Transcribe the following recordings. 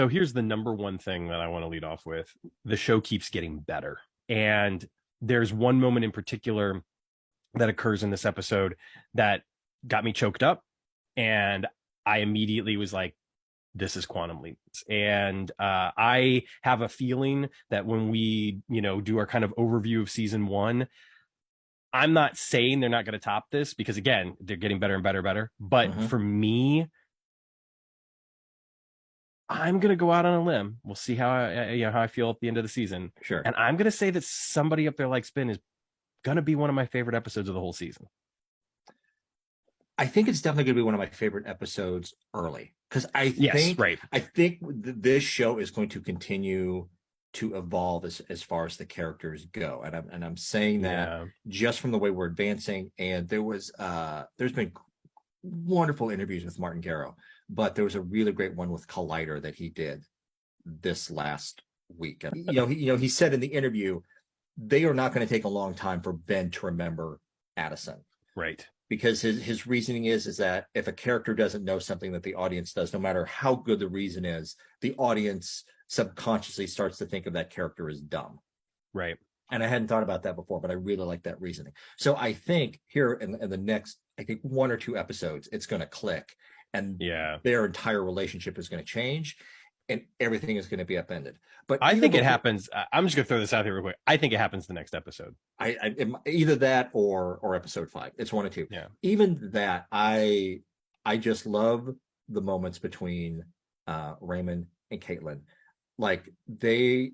So here's the number one thing that I want to lead off with. The show keeps getting better. And there's one moment in particular that occurs in this episode that got me choked up. And I immediately was like, this is Quantum Leap. And I have a feeling that when we, do our kind of overview of season one, I'm not saying they're not going to top this because, again, they're getting better and better and better. But for me, I'm going to go out on a limb. We'll see how I feel at the end of the season. Sure. And I'm going to say that somebody up there like Spin is going to be one of my favorite episodes of the whole season. I think it's definitely going to be one of my favorite episodes early because I think this show is going to continue to evolve as far as the characters go, and I'm saying that just from the way we're advancing. And there's been wonderful interviews with Martin Garrow, but there was a really great one with Collider that he did this last week. And, he said in the interview, they are not going to take a long time for Ben to remember Addison. Right. Because his reasoning is that if a character doesn't know something that the audience does, no matter how good the reason is, the audience subconsciously starts to think of that character as dumb. Right. And I hadn't thought about that before, but I really like that reasoning. So I think here in the next, one or two episodes, it's going to click, and their entire relationship is going to change, and everything is going to be upended. But I think it happens. I'm just going to throw this out here real quick. I think it happens the next episode. I either that or episode 5. It's one or two. Yeah. Even that, I just love the moments between Raymond and Caitlin. Like they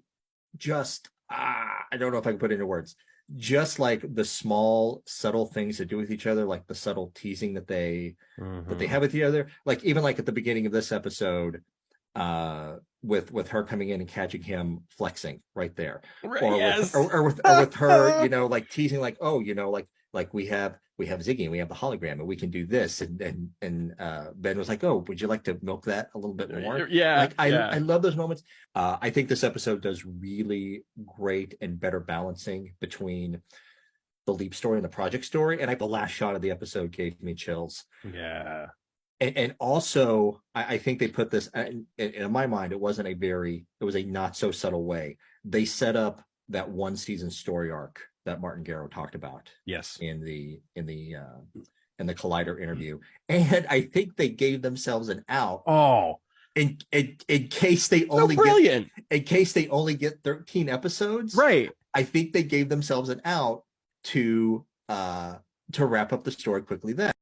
just, I don't know if I can put it into words. Just like the small, subtle things they do with each other, like the subtle teasing that they have with each other. Like even like at the beginning of this episode, with her coming in and catching him flexing right there, or with her, like teasing, like, oh, like we have Ziggy and we have the hologram and we can do this, and Ben was like, oh, would you like to milk that a little bit more? I love those moments. I think this episode does really great and better balancing between the Leap story and the Project story, and the last shot of the episode gave me chills. And also, I think they put this in my mind. It was a not so subtle way. They set up that one season story arc that Martin Garrow talked about. Yes. In the Collider interview, and I think they gave themselves an out. Oh, in case they only get 13 episodes. Right. I think they gave themselves an out to wrap up the story quickly then.